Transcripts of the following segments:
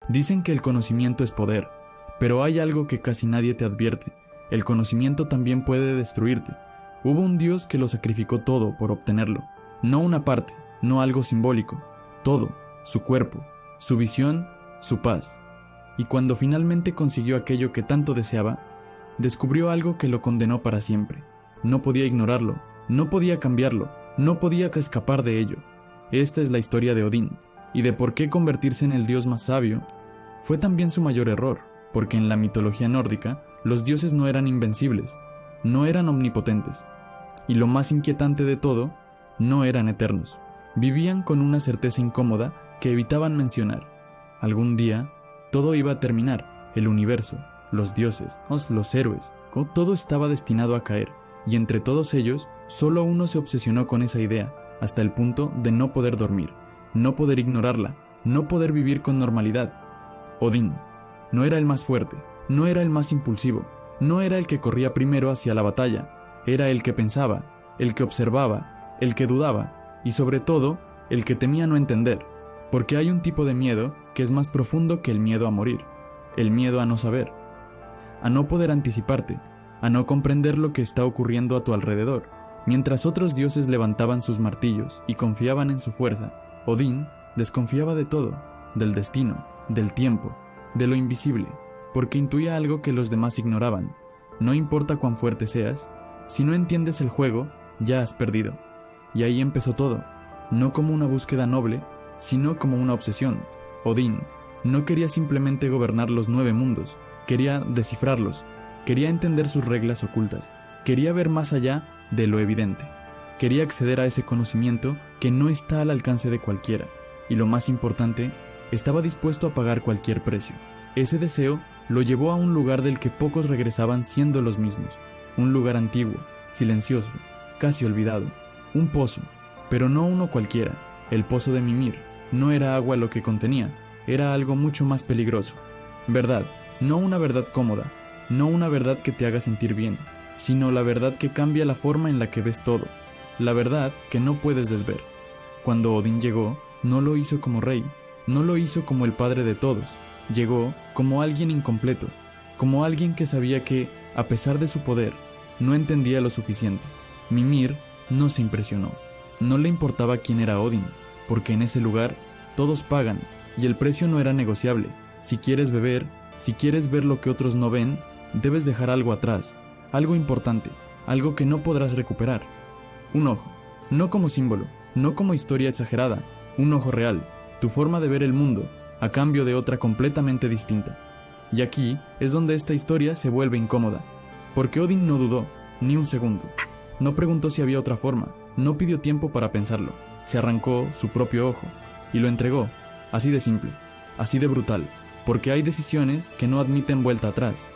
Dicen que el conocimiento es poder, pero hay algo que casi nadie te advierte. El conocimiento también puede destruirte. Hubo un Dios que lo sacrificó todo por obtenerlo. No una parte, no algo simbólico. Todo, su cuerpo, su visión, su paz. Y cuando finalmente consiguió aquello que tanto deseaba, descubrió algo que lo condenó para siempre. No podía ignorarlo, no podía cambiarlo, no podía escapar de ello. Esta es la historia de Odín, y de por qué convertirse en el dios más sabio fue también su mayor error, porque en la mitología nórdica, los dioses no eran invencibles, no eran omnipotentes, y lo más inquietante de todo, no eran eternos. Vivían con una certeza incómoda que evitaban mencionar. Algún día, todo iba a terminar, el universo, los dioses, los héroes, todo estaba destinado a caer, y entre todos ellos, solo uno se obsesionó con esa idea, hasta el punto de no poder dormir, no poder ignorarla, no poder vivir con normalidad. Odín no era el más fuerte, no era el más impulsivo, no era el que corría primero hacia la batalla, era el que pensaba, el que observaba, el que dudaba, y sobre todo, el que temía no entender, porque hay un tipo de miedo que es más profundo que el miedo a morir, el miedo a no saber, a no poder anticiparte, a no comprender lo que está ocurriendo a tu alrededor. Mientras otros dioses levantaban sus martillos y confiaban en su fuerza, Odín desconfiaba de todo, del destino, del tiempo, de lo invisible, porque intuía algo que los demás ignoraban. No importa cuán fuerte seas, si no entiendes el juego, ya has perdido. Y ahí empezó todo, no como una búsqueda noble, sino como una obsesión. Odín no quería simplemente gobernar los 9 mundos, quería descifrarlos, quería entender sus reglas ocultas, quería ver más allá de lo evidente, quería acceder a ese conocimiento que no está al alcance de cualquiera, y lo más importante, estaba dispuesto a pagar cualquier precio. Ese deseo lo llevó a un lugar del que pocos regresaban siendo los mismos, un lugar antiguo, silencioso, casi olvidado, un pozo, pero no uno cualquiera, el pozo de Mimir. No era agua lo que contenía, era algo mucho más peligroso. Verdad, no una verdad cómoda, no una verdad que te haga sentir bien, sino la verdad que cambia la forma en la que ves todo, la verdad que no puedes desver. Cuando Odín llegó, no lo hizo como rey, no lo hizo como el padre de todos, llegó como alguien incompleto, como alguien que sabía que, a pesar de su poder, no entendía lo suficiente. Mimir no se impresionó, no le importaba quién era Odín, porque en ese lugar todos pagan y el precio no era negociable. Si quieres beber, si quieres ver lo que otros no ven, debes dejar algo atrás, algo importante, algo que no podrás recuperar. Un ojo, no como símbolo, no como historia exagerada, un ojo real, tu forma de ver el mundo, a cambio de otra completamente distinta. Y aquí es donde esta historia se vuelve incómoda, porque Odín no dudó, ni un segundo. No preguntó si había otra forma, no pidió tiempo para pensarlo, se arrancó su propio ojo, y lo entregó, así de simple, así de brutal, porque hay decisiones que no admiten vuelta atrás,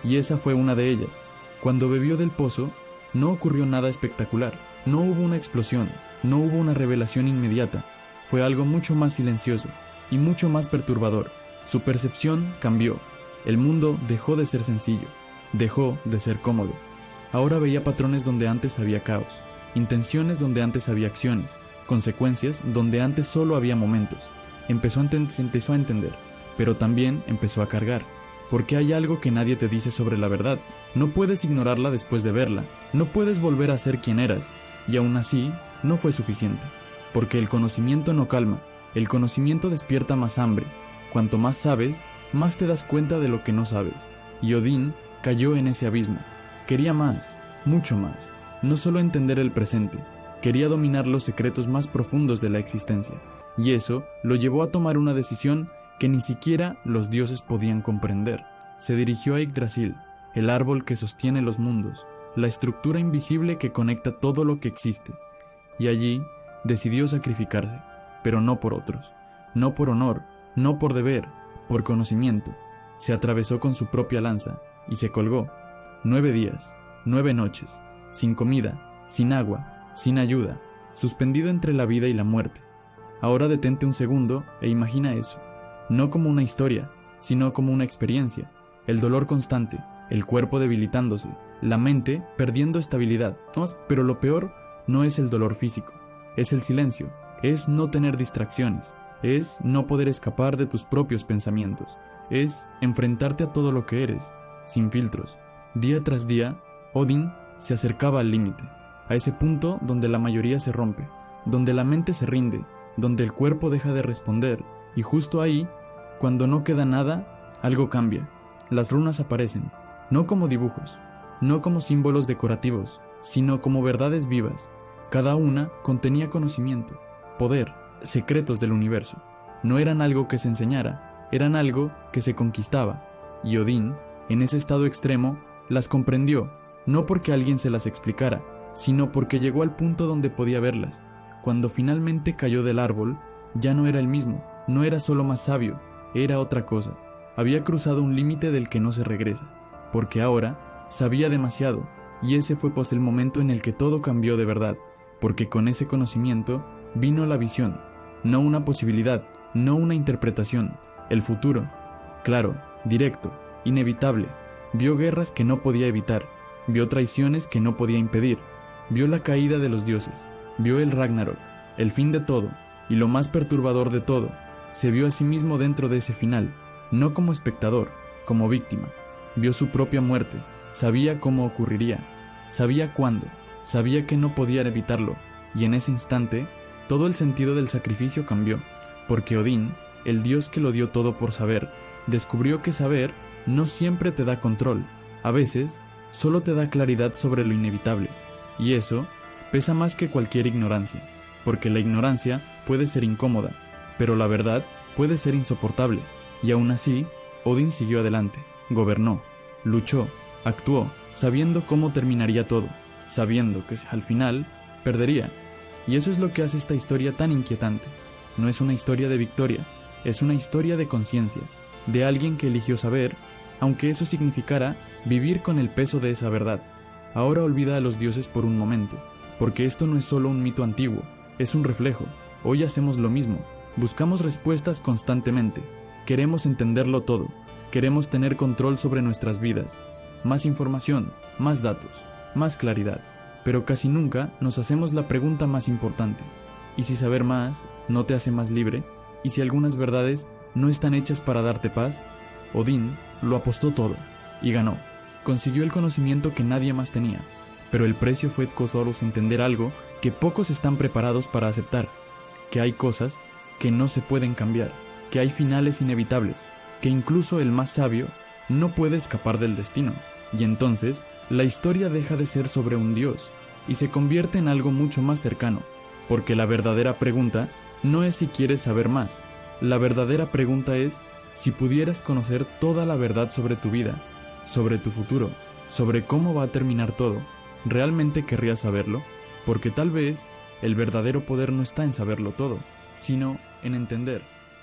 y esa fue una de ellas. Cuando bebió del pozo, no ocurrió nada espectacular, no hubo una explosión, no hubo una revelación inmediata, fue algo mucho más silencioso y mucho más perturbador. Su percepción cambió, el mundo dejó de ser sencillo, dejó de ser cómodo. Ahora veía patrones donde antes había caos, intenciones donde antes había acciones, consecuencias donde antes solo había momentos. Empezó a entender, pero también empezó a cargar, porque hay algo que nadie te dice sobre la verdad. No puedes ignorarla después de verla, no puedes volver a ser quien eras, y aún así no fue suficiente, porque el conocimiento no calma, el conocimiento despierta más hambre. Cuanto más sabes, más te das cuenta de lo que no sabes, y Odín cayó en ese abismo. Quería más, mucho más, no solo entender el presente, quería dominar los secretos más profundos de la existencia, y eso lo llevó a tomar una decisión que ni siquiera los dioses podían comprender. Se dirigió a Yggdrasil, el árbol que sostiene los mundos, la estructura invisible que conecta todo lo que existe, y allí decidió sacrificarse, pero no por otros, no por honor, no por deber, por conocimiento. Se atravesó con su propia lanza y se colgó. 9 días, 9 noches, sin comida, sin agua, sin ayuda, suspendido entre la vida y la muerte. Ahora detente un segundo e imagina eso, no como una historia, sino como una experiencia. El dolor constante, el cuerpo debilitándose, la mente perdiendo estabilidad. Pero lo peor no es el dolor físico, es el silencio, es no tener distracciones, es no poder escapar de tus propios pensamientos, es enfrentarte a todo lo que eres, sin filtros. Día tras día, Odín se acercaba al límite, a ese punto donde la mayoría se rompe, donde la mente se rinde, donde el cuerpo deja de responder, y justo ahí, cuando no queda nada, algo cambia. Las runas aparecen, no como dibujos, no como símbolos decorativos, sino como verdades vivas. Cada una contenía conocimiento, poder, secretos del universo. No eran algo que se enseñara, eran algo que se conquistaba, y Odín, en ese estado extremo, las comprendió, no porque alguien se las explicara, sino porque llegó al punto donde podía verlas. Cuando finalmente cayó del árbol, ya no era el mismo, no era solo más sabio, era otra cosa. Había cruzado un límite del que no se regresa, porque ahora sabía demasiado, y ese fue pues el momento en el que todo cambió de verdad, porque con ese conocimiento vino la visión, no una posibilidad, no una interpretación, el futuro, claro, directo, inevitable. Vio guerras que no podía evitar, vio traiciones que no podía impedir, vio la caída de los dioses, vio el Ragnarok, el fin de todo, y lo más perturbador de todo, se vio a sí mismo dentro de ese final, no como espectador, como víctima. Vio su propia muerte, sabía cómo ocurriría, sabía cuándo, sabía que no podía evitarlo, y en ese instante, todo el sentido del sacrificio cambió, porque Odín, el dios que lo dio todo por saber, descubrió que saber no siempre te da control, a veces solo te da claridad sobre lo inevitable, y eso pesa más que cualquier ignorancia, porque la ignorancia puede ser incómoda, pero la verdad puede ser insoportable, y aún así, Odín siguió adelante, gobernó, luchó, actuó, sabiendo cómo terminaría todo, sabiendo que al final perdería, y eso es lo que hace esta historia tan inquietante. No es una historia de victoria, es una historia de conciencia, de alguien que eligió saber, aunque eso significara vivir con el peso de esa verdad. Ahora olvida a los dioses por un momento, porque esto no es solo un mito antiguo, es un reflejo. Hoy hacemos lo mismo, buscamos respuestas constantemente, queremos entenderlo todo, queremos tener control sobre nuestras vidas, más información, más datos, más claridad, pero casi nunca nos hacemos la pregunta más importante: ¿y si saber más no te hace más libre? ¿Y si algunas verdades no están hechas para darte paz? Odín lo apostó todo y ganó. Consiguió el conocimiento que nadie más tenía, pero el precio fue solo entender algo que pocos están preparados para aceptar, que hay cosas que no se pueden cambiar, que hay finales inevitables, que incluso el más sabio no puede escapar del destino, y entonces la historia deja de ser sobre un dios y se convierte en algo mucho más cercano, porque la verdadera pregunta no es si quieres saber más, la verdadera pregunta es si pudieras conocer toda la verdad sobre tu vida, sobre tu futuro, sobre cómo va a terminar todo. ¿Realmente querrías saberlo? Porque tal vez el verdadero poder no está en saberlo todo, sino en entender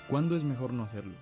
cuándo es mejor no hacerlo.